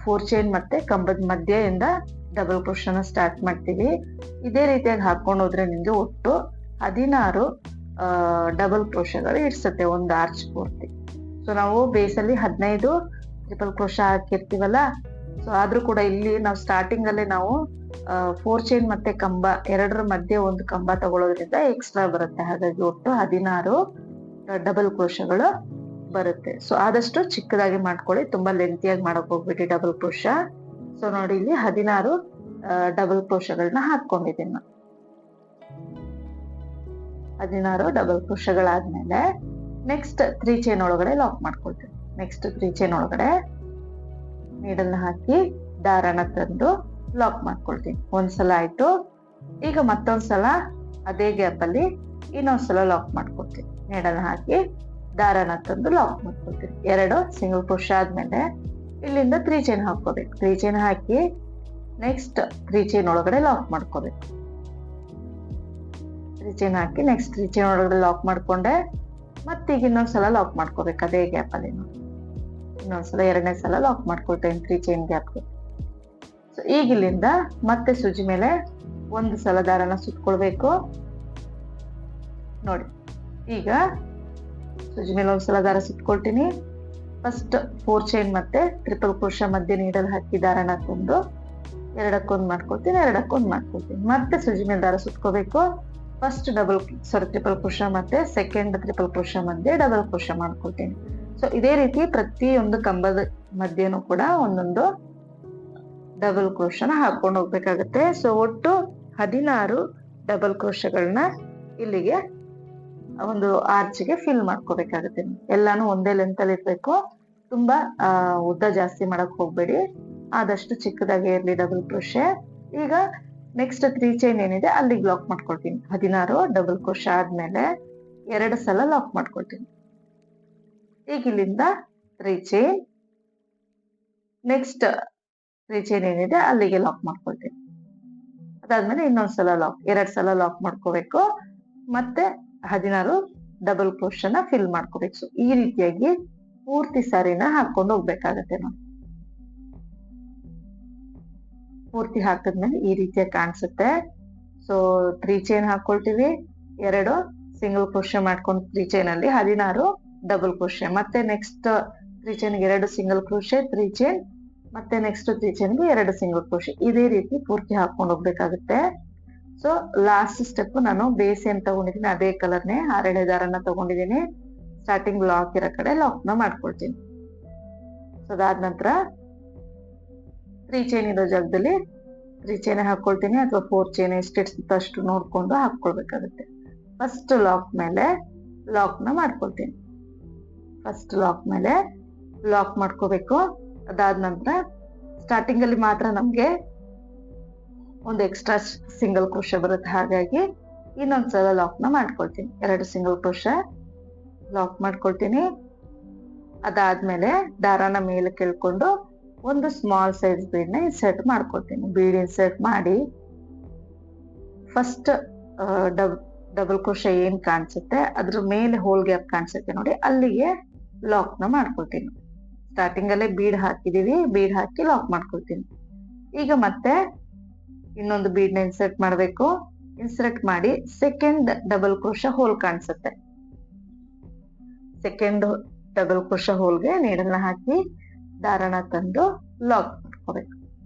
4 ಚೈನ್ ಮತ್ತೆ ಕಂಬದ ಮಧ್ಯೆಯಿಂದ ಡಬಲ್ ಕ್ರೋಶನ ಸ್ಟಾರ್ಟ್ ಮಾಡ್ತೀವಿ. ಇದೇ ರೀತಿಯಾಗಿ ಹಾಕೊಂಡು ಹೋದ್ರೆ ನಿಮ್ಗೆ ಒಟ್ಟು 16 ಡಬಲ್ ಕ್ರೋಶಗಳು ಇಡ್ಸುತ್ತೆ ಒಂದು ಆರ್ಚ್ ಪೂರ್ತಿ. ಸೊ ನಾವು ಬೇಸಲ್ಲಿ 15 ಟ್ರಿಪಲ್ ಕ್ರೋಶ ಹಾಕಿರ್ತೀವಲ್ಲ, ಸೊ ಆದ್ರೂ ಕೂಡ ಇಲ್ಲಿ ನಾವು ಸ್ಟಾರ್ಟಿಂಗ್ ಅಲ್ಲಿ ನಾವು 4 ಚೈನ್ ಮತ್ತೆ ಕಂಬ 2ರ ಮಧ್ಯೆ ಒಂದು ಕಂಬ ತಗೊಳ್ಳೋದ್ರಿಂದ ಎಕ್ಸ್ಟ್ರಾ ಬರುತ್ತೆ. ಹಾಗಾಗಿ ಒಟ್ಟು 16 ಡಬಲ್ ಕ್ರೋಶಗಳು ಬರುತ್ತೆ. ಸೊ ಆದಷ್ಟು ಚಿಕ್ಕದಾಗಿ ಮಾಡ್ಕೊಳ್ಳಿ, ತುಂಬಾ ಲೆಂತಿಯಾಗಿ ಮಾಡಕ್ ಹೋಗ್ಬಿಟ್ಟು ಡಬಲ್ ಕ್ರೋಶ. ಸೊ ನೋಡಿ ಇಲ್ಲಿ 16 ಡಬಲ್ ಕ್ರೋಶಗಳನ್ನ ಹಾಕೊಂಡಿದ್ದೀನಿ ನಾನು. 16 ಡಬಲ್ ಕ್ರೋಶಗಳಾದ್ಮೇಲೆ ನೆಕ್ಸ್ಟ್ 3 ಚೈನ್ ಒಳಗಡೆ ಲಾಕ್ ಮಾಡ್ಕೊಳ್ತೀನಿ. ನೆಕ್ಸ್ಟ್ 3 ಚೈನ್ ಒಳಗಡೆ ನೀಡಲ್ನ ಹಾಕಿ ದಾರನ ತಂದು ಲಾಕ್ ಮಾಡ್ಕೊಳ್ತೀನಿ. ಒಂದ್ಸಲ ಆಯ್ತು. ಈಗ ಮತ್ತೊಂದ್ಸಲ ಅದೇ ಗ್ಯಾಪ್ ಅಲ್ಲಿ ಇನ್ನೊಂದ್ಸಲ ಲಾಕ್ ಮಾಡ್ಕೊಳ್ತೀನಿ. ನೀಡಲ್ನ ಹಾಕಿ ದಾರನ ತಂದು ಲಾಕ್ ಮಾಡ್ಕೊಳ್ತೀನಿ. 2 ಸಿಂಗಲ್ ಕ್ರೋಶ ಆದ್ಮೇಲೆ ಇಲ್ಲಿಂದ 3 ಚೈನ್ ಹಾಕೋಬೇಕು. 3 ಚೈನ್ ಹಾಕಿ ನೆಕ್ಸ್ಟ್ 3 ಚೈನ್ ಒಳಗಡೆ ಲಾಕ್ ಮಾಡ್ಕೋಬೇಕು. 3 ಚೈನ್ ಹಾಕಿ ನೆಕ್ಸ್ಟ್ 3 ಚೈನ್ ಒಳಗಡೆ ಲಾಕ್ ಮಾಡ್ಕೊಂಡೆ. ಮತ್ತೀಗ ಇನ್ನೊಂದ್ಸಲ ಲಾಕ್ ಮಾಡ್ಕೋಬೇಕು ಅದೇ ಗ್ಯಾಪ್ ಅಲ್ಲಿ. ಇನ್ನೊಂದ್ಸಲ 2ನೇ ಸಲ ಲಾಕ್ ಮಾಡ್ಕೊಳ್ತೇನೆ 3 ಚೈನ್ ಗ್ಯಾಪ್ಗೆ. ಸೊ ಈಗ ಇಲ್ಲಿಂದ ಮತ್ತೆ ಸುಜ್ಜಿ ಮೇಲೆ ಒಂದು ಸಲ ದಾರನ ಸುತ್ಕೊಳ್ಬೇಕು ನೋಡಿ. ಈಗ ಸುಜ್ಜಿ ಮೇಲೆ ಒಂದ್ಸಲ ದಾರ ಸುತ್ಕೊಳ್ತೀನಿ. ಫಸ್ಟ್ 4 ಚೈನ್ ಮತ್ತೆ ಟ್ರಿಪಲ್ ಕ್ರೋಶ ಮಧ್ಯೆ ನೀಡಲ್ ಹಾಕಿ ದಾರನ ತಂದು ಎರಡಕ್ಕೊಂದು ಮಾಡ್ಕೊಳ್ತೀನಿ. ಮತ್ತೆ ಸುಜ್ಜಿ ಮೇಲೆ ದಾರ ಸುತ್ಕೋಬೇಕು. ಫಸ್ಟ್ ಟ್ರಿಪಲ್ ಕ್ರೋಶ ಮತ್ತೆ ಸೆಕೆಂಡ್ ಟ್ರಿಪಲ್ ಕ್ರೋಶ ಮಧ್ಯೆ ಡಬಲ್ ಕ್ರೋಶ ಮಾಡ್ಕೊಳ್ತೀನಿ. ಸೊ ಇದೇ ರೀತಿ ಪ್ರತಿಯೊಂದು ಕಂಬದ ಮಧ್ಯೆನೂ ಕೂಡ ಒಂದೊಂದು ಡಬಲ್ ಕ್ರೋಶನ ಹಾಕೊಂಡು ಹೋಗ್ಬೇಕಾಗತ್ತೆ. ಸೊ ಒಟ್ಟು 16 ಡಬಲ್ ಕ್ರೋಶಗಳನ್ನ ಇಲ್ಲಿಗೆ ಒಂದು ಆರ್ಚ್ಗೆ ಫಿಲ್ ಮಾಡ್ಕೋಬೇಕಾಗುತ್ತೆ. ಎಲ್ಲಾನು ಒಂದೇ ಲೆಂತ್ ಅಲ್ಲಿ ಇರ್ಬೇಕು, ತುಂಬಾ ಉದ್ದ ಜಾಸ್ತಿ ಮಾಡಕ್ ಹೋಗ್ಬೇಡಿ, ಆದಷ್ಟು ಚಿಕ್ಕದಾಗಿ ಇರ್ಲಿ ಡಬಲ್ ಕ್ರೋಶೆ. ಈಗ ನೆಕ್ಸ್ಟ್ 3 ಚೈನ್ ಏನಿದೆ ಅಲ್ಲಿಗೆ ಲಾಕ್ ಮಾಡ್ಕೊಳ್ತೀನಿ. 16 ಡಬಲ್ ಕ್ರೋಶ ಆದ್ಮೇಲೆ 2 ಸಲ ಲಾಕ್ ಮಾಡ್ಕೊಳ್ತೀನಿ. ಈಗ ಇಲ್ಲಿಂದ 3 ಚೈನ್, ನೆಕ್ಸ್ಟ್ 3 ಚೈನ್ ಏನಿದೆ ಅಲ್ಲಿಗೆ ಲಾಕ್ ಮಾಡ್ಕೊಳ್ತೀನಿ. ಅದಾದ್ಮೇಲೆ ಇನ್ನೊಂದ್ಸಲ ಲಾಕ್, 2 ಸಲ ಲಾಕ್ ಮಾಡ್ಕೋಬೇಕು. ಮತ್ತೆ 16 ಡಬಲ್ ಕ್ರೋಶನ ಫಿಲ್ ಮಾಡ್ಕೋಬೇಕು. ಸೊ ಈ ರೀತಿಯಾಗಿ ಪೂರ್ತಿ ಸಾರಿನ ಹಾಕೊಂಡು ಹೋಗ್ಬೇಕಾಗತ್ತೆ ನೋಡಿ. ಪೂರ್ತಿ ಹಾಕಿದ್ಮೇಲೆ ಈ ರೀತಿಯಾಗಿ ಕಾಣಿಸುತ್ತೆ. ಸೊ 3 ಚೈನ್ ಹಾಕೊಳ್ತೀವಿ, 2 ಸಿಂಗಲ್ ಕ್ರೋಶೆ ಮಾಡ್ಕೊಂಡು 3 ಚೈನ್ ಅಲ್ಲಿ 16 ಡಬಲ್ ಕ್ರೋಶೆ, ಮತ್ತೆ ನೆಕ್ಸ್ಟ್ 3 ಚೈನ್ಗೆ 2 ಸಿಂಗಲ್ ಕ್ರೋಶೆ, 3 ಚೈನ್, ಮತ್ತೆ ನೆಕ್ಸ್ಟ್ 3 ಚೈನ್ಗೆ 2 ಸಿಂಗಲ್ ಕ್ರೋಶೆ. ಇದೇ ರೀತಿ ಪೂರ್ತಿ ಹಾಕೊಂಡು ಹೋಗ್ಬೇಕಾಗುತ್ತೆ. ಸೊ ಲಾಸ್ಟ್ ಸ್ಟೆಪ್ ನಾನು ಬೇಸ್ ಏನ್ ತಗೊಂಡಿದ್ದೀನಿ ಅದೇ ಕಲರ್ನೇ 6 ಎಳೆ ದಾರನ ತಗೊಂಡಿದ್ದೀನಿ. ಸ್ಟಾರ್ಟಿಂಗ್ ಲಾಕ್ ಇರೋ ಕಡೆ ಲಾಕ್ ನ ಮಾಡ್ಕೊಳ್ತೀನಿ. ಸೊ ಅದಾದ ನಂತರ 3 ಚೈನ್ ಇರೋ ಜಾಗದಲ್ಲಿ 3 ಚೈನ್ ಹಾಕೊಳ್ತೀನಿ, ಅಥವಾ 4 ಚೈನ್ ಎಷ್ಟಿರ್ತದೆ ಅಷ್ಟು ನೋಡ್ಕೊಂಡು ಹಾಕೊಳ್ಬೇಕಾಗುತ್ತೆ. ಫಸ್ಟ್ ಲಾಕ್ ಮೇಲೆ ಲಾಕ್ ನ ಮಾಡ್ಕೊಳ್ತೀನಿ. ಫಸ್ಟ್ ಲಾಕ್ ಮೇಲೆ ಲಾಕ್ ಮಾಡ್ಕೋಬೇಕು. ಅದಾದ ನಂತರ ಸ್ಟಾರ್ಟಿಂಗ್ ಅಲ್ಲಿ ಮಾತ್ರ ನಮ್ಗೆ ಒಂದು ಎಕ್ಸ್ಟ್ರಾ ಸಿಂಗಲ್ ಕ್ರೋಶೆ ಬರುತ್ತೆ, ಹಾಗಾಗಿ ಇನ್ನೊಂದ್ಸಲ ಲಾಕ್ ನ ಮಾಡ್ಕೊಳ್ತೀನಿ. 2 ಸಿಂಗಲ್ ಕ್ರೋಶೆ ಲಾಕ್ ಮಾಡ್ಕೊಳ್ತೀನಿ. ಅದಾದ್ಮೇಲೆ ದಾರಾನ ಮೇಲೆ ಕೆಳ್ಕೊಂಡು ಒಂದು ಸ್ಮಾಲ್ ಸೈಜ್ ಬೀಡ್ ನ ಇನ್ಸರ್ಟ್ ಮಾಡ್ಕೊಳ್ತೀನಿ. ಬೀಡ್ ಇನ್ಸರ್ಟ್ ಮಾಡಿ ಫಸ್ಟ್ ಡಬಲ್ ಕ್ರೋಶೆ ಏನ್ ಕಾಣಿಸುತ್ತೆ ಅದ್ರ ಮೇಲೆ ಹೋಲ್ ಗ್ಯಾಪ್ ಕಾಣಿಸುತ್ತೆ ನೋಡಿ, ಅಲ್ಲಿಗೆ ಲಾಕ್ ನ ಮಾಡ್ಕೊಳ್ತೀನಿ. ಸ್ಟಾರ್ಟಿಂಗ್ ಅಲ್ಲೇ ಬೀಡ್ ಹಾಕಿದೀವಿ, ಬೀಡ್ ಹಾಕಿ ಲಾಕ್ ಮಾಡ್ಕೊಳ್ತೀನಿ. ಈಗ ಮತ್ತೆ ಇನ್ನೊಂದು ಬೀಡ್ ನ ಇನ್ಸರ್ಟ್ ಮಾಡಬೇಕು. ಇನ್ಸರ್ಟ್ ಮಾಡಿ ಸೆಕೆಂಡ್ ಡಬಲ್ ಕ್ರೋಶೆ ಹೋಲ್ ಕಾಣಿಸುತ್ತೆ, ಸೆಕೆಂಡ್ ಡಬಲ್ ಕ್ರೋಶೆ ಹೋಲ್ಗೆ ನೀಡಲ್ನ ಹಾಕಿ ದಾರನ ತಂದು ಲಾಕ್ ಮಾಡ್ಕೋಬೇಕು.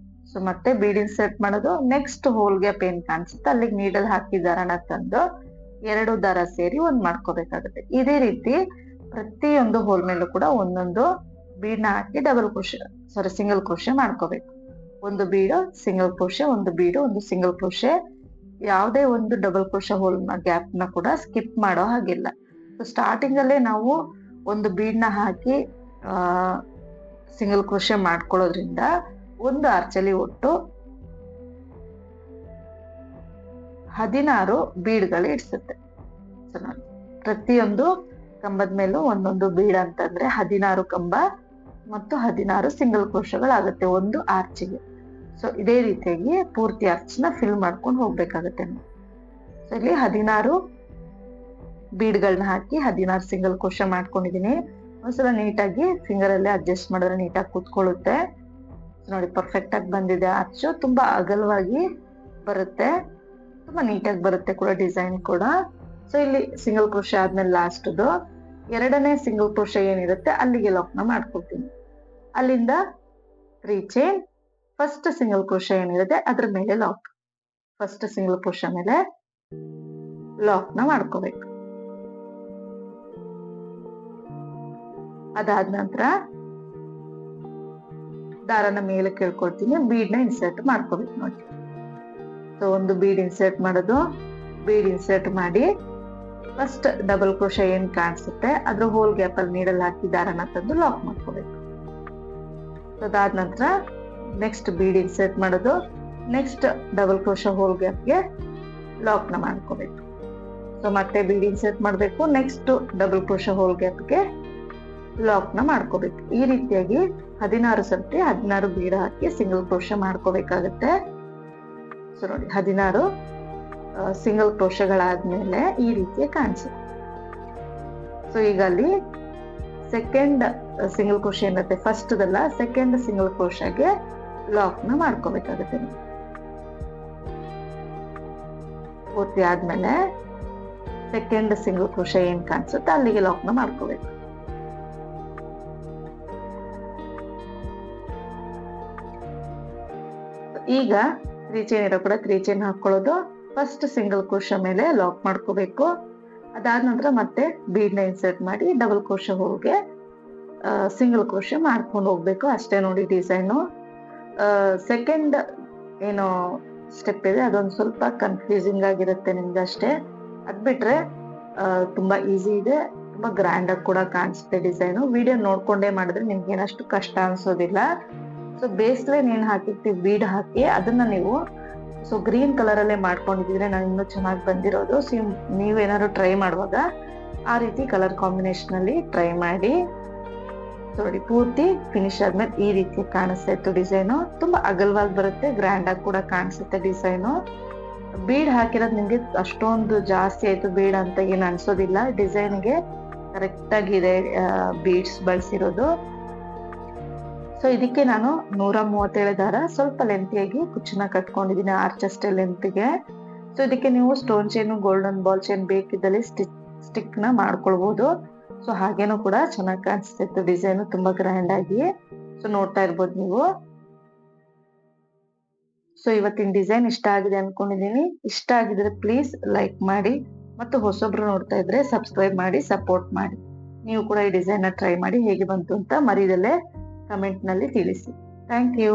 ಸೊ ಮತ್ತೆ ಬೀಡ್ ಇನ್ಸರ್ಟ್ ಮಾಡೋದು, ನೆಕ್ಸ್ಟ್ ಹೋಲ್ ಗ್ಯಾಪ್ ಏನ್ ಕಾಣಿಸುತ್ತೆ ಅಲ್ಲಿಗೆ ನೀಡಲ್ ಹಾಕಿ ದಾರನ ತಂದು 2 ದಾರ ಸೇರಿ ಒಂದ್ ಮಾಡ್ಕೋಬೇಕಾಗುತ್ತೆ. ಇದೇ ರೀತಿ ಪ್ರತಿಯೊಂದು ಹೋಲ್ ಮೇಲೂ ಕೂಡ ಒಂದೊಂದು ಬೀಡ್ ನ ಹಾಕಿ ಡಬಲ್ ಕ್ರೋಶೆ ಸಿಂಗಲ್ ಕ್ರೋಶೆ ಮಾಡ್ಕೋಬೇಕು. ಒಂದು ಬೀಡು ಸಿಂಗಲ್ ಕ್ರೋಶೆ, ಒಂದು ಬೀಡು ಒಂದು ಸಿಂಗಲ್ ಕ್ರೋಶೆ. ಯಾವುದೇ ಒಂದು ಡಬಲ್ ಕ್ರೋಶೆ ಹೋಲ್ ನ ಗ್ಯಾಪ್ ನ ಕೂಡ ಸ್ಕಿಪ್ ಮಾಡೋ ಹಾಗಿಲ್ಲ. ಸೊ ಸ್ಟಾರ್ಟಿಂಗ್ ಅಲ್ಲೇ ನಾವು ಒಂದು ಬೀಡ್ ನ ಹಾಕಿ ಸಿಂಗಲ್ ಕ್ರೋಶೆ ಮಾಡ್ಕೊಳ್ಳೋದ್ರಿಂದ ಒಂದು ಆರ್ಚಲ್ಲಿ ಒಟ್ಟು 16 ಬೀಡ್ಗಳು ಇಡ್ಸುತ್ತೆ. ಸೊ ನೋಡಿ, ಪ್ರತಿಯೊಂದು ಕಂಬದ ಮೇಲೂ ಒಂದೊಂದು ಬೀಡ್ ಅಂತಂದ್ರೆ 16 ಕಂಬ ಮತ್ತು 16 ಸಿಂಗಲ್ ಕ್ರೋಶಗಳಾಗುತ್ತೆ ಒಂದು ಆರ್ಚಿಗೆ. ಸೊ ಇದೇ ರೀತಿಯಾಗಿ ಪೂರ್ತಿ ಆರ್ಚ್ ನ ಫಿಲ್ ಮಾಡ್ಕೊಂಡು ಹೋಗ್ಬೇಕಾಗತ್ತೆ. ಸೊ ಇಲ್ಲಿ 16 ಬೀಡ್ಗಳನ್ನ ಹಾಕಿ 16 ಸಿಂಗಲ್ ಕ್ರೋಶೆ ಮಾಡ್ಕೊಂಡಿದೀನಿ. ಒಂದ್ಸಲ ನೀಟಾಗಿ ಫಿಂಗರ್ ಅಲ್ಲೇ ಅಡ್ಜಸ್ಟ್ ಮಾಡಿದ್ರೆ ನೀಟಾಗಿ ಕೂತ್ಕೊಳ್ಳುತ್ತೆ. ನೋಡಿ ಪರ್ಫೆಕ್ಟ್ ಆಗಿ ಬಂದಿದೆ. ಆರ್ಚು ತುಂಬಾ ಅಗಲವಾಗಿ ಬರುತ್ತೆ, ತುಂಬಾ ನೀಟಾಗಿ ಬರುತ್ತೆ ಕೂಡ ಡಿಸೈನ್ ಕೂಡ. ಸೊ ಇಲ್ಲಿ ಸಿಂಗಲ್ ಕ್ರೋಶೆ ಆದ್ಮೇಲೆ ಲಾಸ್ಟ್ದು 2ನೇ ಸಿಂಗಲ್ ಕ್ರೋಶೆ ಏನಿರುತ್ತೆ ಅಲ್ಲಿಗೆ ಲಾಕ್ ನ ಮಾಡ್ಕೊಳ್ತೀನಿ. ಅಲ್ಲಿಂದ 3 ಚೈನ್, ಫಸ್ಟ್ ಸಿಂಗಲ್ ಕ್ರೋಶೆ ಏನಿರುತ್ತೆ ಅದ್ರ ಮೇಲೆ ಲಾಕ್, ಫಸ್ಟ್ ಸಿಂಗಲ್ ಕ್ರೋಶೆ ಮೇಲೆ ಲಾಕ್ ನ ಮಾಡ್ಕೋಬೇಕು. ಅದಾದ ನಂತರ ದಾರನ ಮೇಲೆ ಕೇಳ್ಕೊಳ್ತೀನಿ, ಬೀಡ್ ನ ಇನ್ಸರ್ಟ್ ಮಾಡ್ಕೋಬೇಕು ನೋಡಿ. ಸೊ ಒಂದು ಬೀಡ್ ಇನ್ಸರ್ಟ್ ಮಾಡೋದು, ಬೀಡ್ ಇನ್ಸರ್ಟ್ ಮಾಡಿ ಫಸ್ಟ್ ಡಬಲ್ ಕ್ರೋಶೆ ಏನ್ ಕಾಣಿಸುತ್ತೆ ಅದ್ರ ಹೋಲ್ ಗ್ಯಾಪ್ ಅಲ್ಲಿ ನೀಡಲ್ ಹಾಕಿ ದಾರನ ತಂದು ಲಾಕ್ ಮಾಡ್ಕೋಬೇಕು. ಅದಾದ ನಂತರ ನೆಕ್ಸ್ಟ್ ಬೀಡ್ ಇನ್ಸರ್ಟ್ ಮಾಡೋದು, ನೆಕ್ಸ್ಟ್ ಡಬಲ್ ಕ್ರೋಶೆ ಹೋಲ್ ಗ್ಯಾಪ್ಗೆ ಲಾಕ್ ನ ಮಾಡ್ಕೋಬೇಕು. ಸೊ ಮತ್ತೆ ಬೀಡ್ ಇನ್ಸರ್ಟ್ ಮಾಡಬೇಕು, ನೆಕ್ಸ್ಟ್ ಡಬಲ್ ಕ್ರೋಶೆ ಹೋಲ್ ಗ್ಯಾಪ್ಗೆ ಲಾಕ್ ನ ಮಾಡ್ಕೋಬೇಕು. ಈ ರೀತಿಯಾಗಿ 16 ಸರ್ತಿ 16 ಬೀಡ್ ಹಾಕಿ ಸಿಂಗಲ್ ಕ್ರೋಶೆ ಮಾಡ್ಕೋಬೇಕಾಗತ್ತೆ. ಸೊ ನೋಡಿ 16 ಸಿಂಗಲ್ ಕ್ರೋಶೆಗಳಾದ್ಮೇಲೆ ಈ ರೀತಿಯ ಕಾಣಿಸುತ್ತೆ. ಸೊ ಈಗ ಅಲ್ಲಿ ಸೆಕೆಂಡ್ ಸಿಂಗಲ್ ಕ್ರೋಶೆ ಏನತ್ತೆ ಫಸ್ಟ್ ದಲ್ಲ ಸೆಕೆಂಡ್ ಸಿಂಗಲ್ ಕ್ರೋಶೆಗೆ ಲಾಕ್ ನ ಮಾಡ್ಕೋಬೇಕಾಗುತ್ತೆ. ಪೂರ್ತಿ ಆದ್ಮೇಲೆ ಸೆಕೆಂಡ್ ಸಿಂಗಲ್ ಕ್ರೋಶೆ ಏನ್ ಕಾಣಿಸುತ್ತೆ ಅಲ್ಲಿಗೆ ಲಾಕ್ ನ ಮಾಡ್ಕೋಬೇಕು. ಈಗ 3 ಚೈನ್ ಇರೋ ಕೂಡ 3 ಚೈನ್ ಹಾಕೊಳ್ಳೋದು, ಫಸ್ಟ್ ಸಿಂಗಲ್ ಕ್ರೋಶೆ ಮೇಲೆ ಲಾಕ್ ಮಾಡ್ಕೋಬೇಕು. ಅದಾದ ನಂತರ ಮತ್ತೆ ಬೀಡ್ ನ ಇನ್ಸರ್ಟ್ ಮಾಡಿ ಡಬಲ್ ಕ್ರೋಶೆ ಹೋಲ್ಗೆ ಸಿಂಗಲ್ ಕ್ರೋಶೆ ಮಾಡ್ಕೊಂಡು ಹೋಗ್ಬೇಕು. ಅಷ್ಟೇ ನೋಡಿ ಡಿಸೈನು. ಸೆಕೆಂಡ್ ಏನೋ ಸ್ಟೆಪ್ ಇದೆ ಅದೊಂದು ಸ್ವಲ್ಪ ಕನ್ಫ್ಯೂಸಿಂಗ್ ಆಗಿರುತ್ತೆ ನಿಮ್ಗೆ ಅಷ್ಟೇ. ಅದ್ ಬಿಟ್ರೆ ತುಂಬಾ ಈಸಿ ಇದೆ, ತುಂಬಾ ಗ್ರ್ಯಾಂಡ್ ಆಗಿ ಕೂಡ ಕಾಣಿಸುತ್ತೆ ಡಿಸೈನು. ವಿಡಿಯೋ ನೋಡ್ಕೊಂಡೇ ಮಾಡಿದ್ರೆ ನಿಮ್ಗೆ ಏನಷ್ಟು ಕಷ್ಟ ಅನ್ಸೋದಿಲ್ಲ. ಸೊ ಬೇಸ್ ಲೈನ್ ಏನ್ ಹಾಕಿರ್ತೀವಿ ಬೀಡ್ ಹಾಕಿ ಅದನ್ನ ನೀವು ಗ್ರೀನ್ ಕಲರ್ ಅಲ್ಲೇ ಮಾಡ್ಕೊಂಡಿದ್ರೆ ನಾನು ಇನ್ನೂ ಚೆನ್ನಾಗಿ ಬಂದಿರೋದು. ನೀವೇನಾದ್ರು ಟ್ರೈ ಮಾಡುವಾಗ ಆ ರೀತಿ ಕಲರ್ ಕಾಂಬಿನೇಷನ್ ಅಲ್ಲಿ ಟ್ರೈ ಮಾಡಿ. ನೋಡಿ ಪೂರ್ತಿ ಫಿನಿಶ್ ಆದ್ಮೇಲೆ ಈ ರೀತಿ ಕಾಣಿಸ್ತಾ ಇತ್ತು ಡಿಸೈನು. ತುಂಬಾ ಅಗಲವಾಗಿ ಬರುತ್ತೆ, ಗ್ರ್ಯಾಂಡ್ ಆಗಿ ಕೂಡ ಕಾಣಿಸುತ್ತೆ ಡಿಸೈನು. ಬೀಡ್ ಹಾಕಿರೋದು ನಿಮ್ಗೆ ಅಷ್ಟೊಂದು ಜಾಸ್ತಿ ಆಯ್ತು ಬೀಡ್ ಅಂತ ಏನು ಅನ್ಸೋದಿಲ್ಲ. ಡಿಸೈನ್ಗೆ ಕರೆಕ್ಟ್ ಆಗಿದೆ ಬೀಡ್ಸ್ ಬಳಸಿರೋದು. ಸೊ ಇದಕ್ಕೆ ನಾನು 137 ದಾರ ಸ್ವಲ್ಪ ಲೆಂತಿಯಾಗಿ ಕುಚ್ಚನ್ನ ಕಟ್ಕೊಂಡಿದ್ದೀನಿ, ಆರ್ಚ್ ಲೆಂತ್ಗೆ. ಸೊ ಇದಕ್ಕೆ ನೀವು stone chain, golden ball chain ಬೇಕಿದ್ದಲ್ಲಿ ಸ್ಟಿಕ್ ನ ಮಾಡ್ಕೊಳ್ಬಹುದು. ಸೊ ಹಾಗೇನೂ ಕೂಡ ಚೆನ್ನಾಗಿ ಕಾಣಿಸ್ತಿತ್ತು ಡಿಸೈನ್, ತುಂಬಾ ಗ್ರ್ಯಾಂಡ್ ಆಗಿ. ಸೊ ನೋಡ್ತಾ ಇರ್ಬೋದು ನೀವು. ಸೊ ಇವತ್ತಿನ ಡಿಸೈನ್ ಇಷ್ಟ ಆಗಿದೆ ಅನ್ಕೊಂಡಿದೀನಿ. ಇಷ್ಟ ಆಗಿದ್ರೆ ಪ್ಲೀಸ್ ಲೈಕ್ ಮಾಡಿ, ಮತ್ತು ಹೊಸೊಬ್ರು ನೋಡ್ತಾ ಇದ್ರೆ ಸಬ್ಸ್ಕ್ರೈಬ್ ಮಾಡಿ ಸಪೋರ್ಟ್ ಮಾಡಿ. ನೀವು ಕೂಡ ಈ ಡಿಸೈನ್ ನ ಟ್ರೈ ಮಾಡಿ, ಹೇಗೆ ಬಂತು ಅಂತ ಮರಿದಲ್ಲೇ ಕಮೆಂಟ್ ನಲ್ಲಿ ತಿಳಿಸಿ. Thank you.